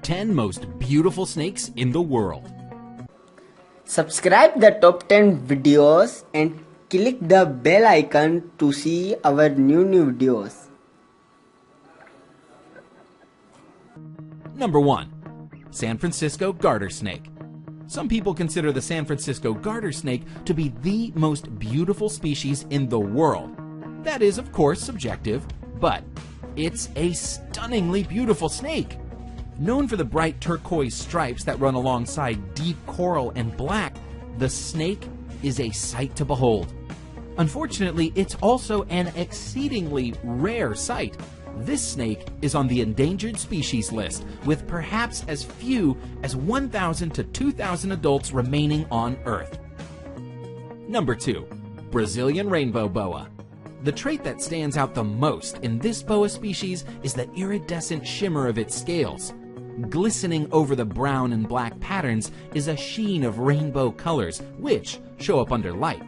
10 most beautiful snakes in the world. Subscribe the top 10 videos and click the bell icon to see our new videos. Number 1. San Francisco garter snake. Some people consider the San Francisco garter snake to be the most beautiful species in the world. That is, of course, subjective, but it's a stunningly beautiful snake. Known for the bright turquoise stripes that run alongside deep coral and black, the snake is a sight to behold. Unfortunately, it's also an exceedingly rare sight. This snake is on the endangered species list, with perhaps as few as 1,000 to 2,000 adults remaining on Earth. Number 2. Brazilian rainbow boa. The trait that stands out the most in this boa species is the iridescent shimmer of its scales. Glistening over the brown and black patterns is a sheen of rainbow colors, which show up under light.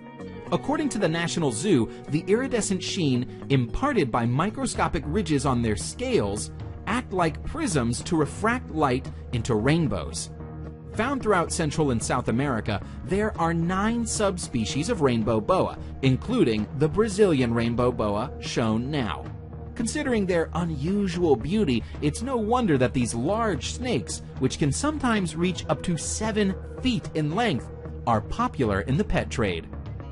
According to the National Zoo, the iridescent sheen imparted by microscopic ridges on their scales act like prisms to refract light into rainbows. Found throughout Central and South America, there are 9 subspecies of rainbow boa, including the Brazilian rainbow boa shown now. Considering their unusual beauty, it's no wonder that these large snakes, which can sometimes reach up to 7 feet in length, are popular in the pet trade.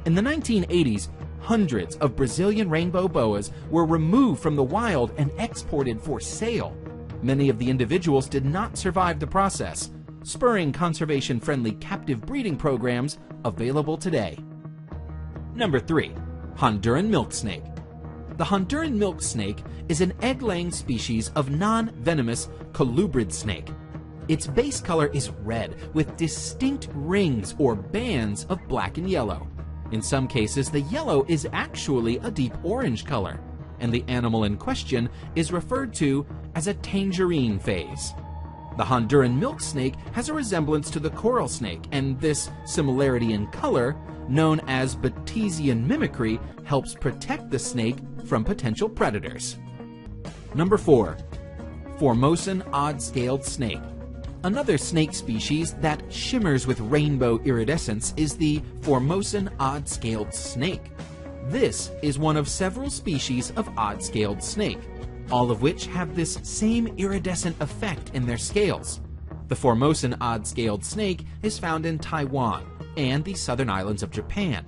In the 1980s, hundreds of Brazilian rainbow boas were removed from the wild and exported for sale. Many of the individuals did not survive the process, spurring conservation-friendly captive breeding programs available today. Number 3. Honduran milk snake. The Honduran milk snake is an egg-laying species of non-venomous colubrid snake. Its base color is red with distinct rings or bands of black and yellow. In some cases, the yellow is actually a deep orange color, and the animal in question is referred to as a tangerine phase. The Honduran milk snake has a resemblance to the coral snake, and this similarity in color, known as Batesian mimicry, helps protect the snake from potential predators. Number 4. Formosan odd-scaled snake. Another snake species that shimmers with rainbow iridescence is the Formosan odd-scaled snake. This is one of several species of odd-scaled snake, all of which have this same iridescent effect in their scales. The Formosan odd-scaled snake is found in Taiwan and the southern islands of Japan.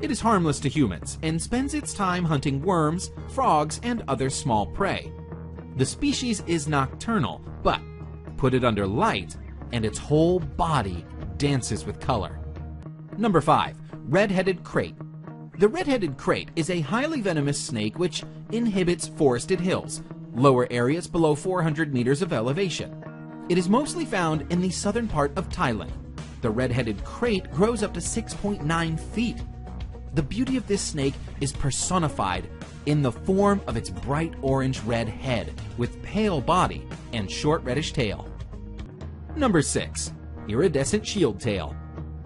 It is harmless to humans and spends its time hunting worms, frogs, and other small prey. The species is nocturnal, but put it under light, and its whole body dances with color. Number 5. Red-headed krait. The red-headed krait is a highly venomous snake which inhabits forested hills, lower areas below 400 meters of elevation. It is mostly found in the southern part of Thailand. The red-headed krait grows up to 6.9 feet. The beauty of this snake is personified in the form of its bright orange-red head with pale body and short reddish tail. Number 6. Iridescent shield tail.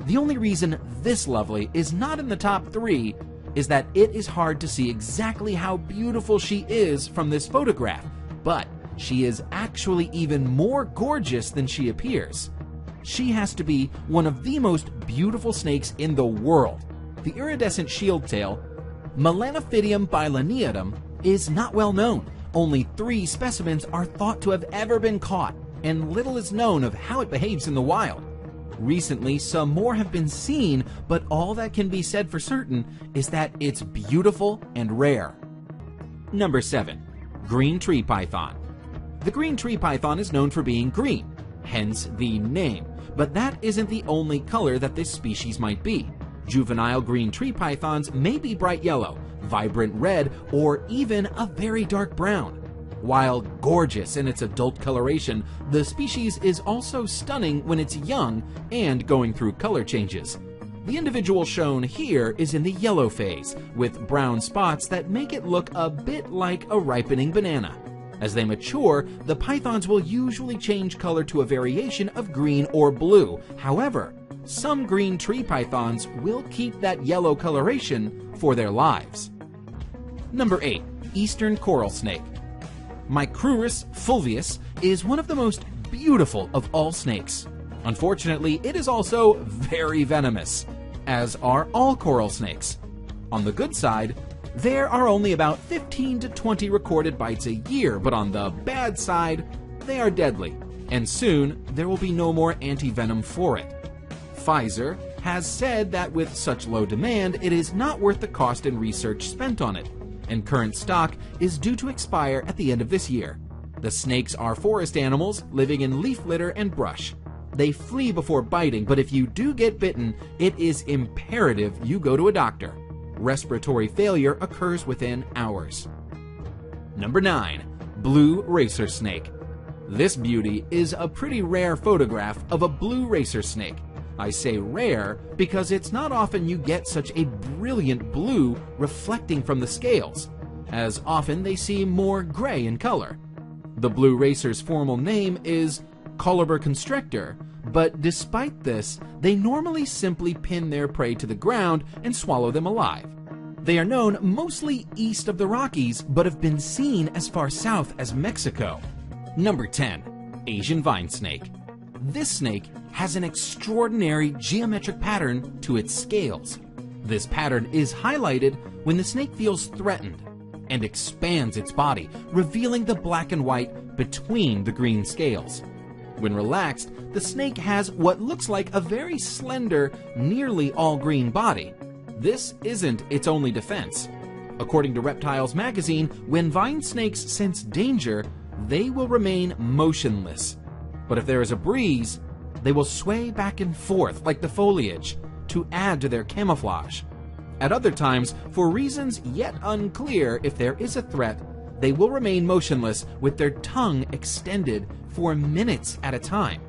The only reason this lovely is not in the top 3 is that it is hard to see exactly how beautiful she is from this photograph, but she is actually even more gorgeous than she appears. She has to be one of the most beautiful snakes in the world. The iridescent shield tail, Melanophydium bilineatum, is not well known. Only 3 specimens are thought to have ever been caught, and little is known of how it behaves in the wild. Recently, some more have been seen, but all that can be said for certain is that it's beautiful and rare. Number 7. Green tree python. The green tree python is known for being green, hence the name, but that isn't the only color that this species might be. Juvenile green tree pythons may be bright yellow, vibrant red, or even a very dark brown. While gorgeous in its adult coloration, the species is also stunning when it's young and going through color changes. The individual shown here is in the yellow phase, with brown spots that make it look a bit like a ripening banana. As they mature, the pythons will usually change color to a variation of green or blue. However, some green tree pythons will keep that yellow coloration for their lives. Number 8. Eastern coral snake. Micrurus fulvius is one of the most beautiful of all snakes. Unfortunately, it is also very venomous, as are all coral snakes. On the good side, there are only about 15 to 20 recorded bites a year, but on the bad side, they are deadly, and soon there will be no more anti-venom for it. Pfizer has said that with such low demand, it is not worth the cost and research spent on it, and current stock is due to expire at the end of this year. The snakes are forest animals living in leaf litter and brush. They flee before biting, but if you do get bitten, it is imperative you go to a doctor. Respiratory failure occurs within hours. Number 9. Blue racer snake. This beauty is a pretty rare photograph of a blue racer snake. I say rare because it's not often you get such a brilliant blue reflecting from the scales, as often they seem more gray in color. The blue racer's formal name is Coluber constrictor, but despite this, they normally simply pin their prey to the ground and swallow them alive. They are known mostly east of the Rockies, but have been seen as far south as Mexico. Number 10. Asian vine snake. This snake has an extraordinary geometric pattern to its scales. This pattern is highlighted when the snake feels threatened and expands its body, revealing the black and white between the green scales. When relaxed, the snake has what looks like a very slender, nearly all-green body. This isn't its only defense. According to Reptiles magazine, when vine snakes sense danger, they will remain motionless. But if there is a breeze, they will sway back and forth like the foliage to add to their camouflage. At other times, for reasons yet unclear if there is a threat, they will remain motionless with their tongue extended for minutes at a time.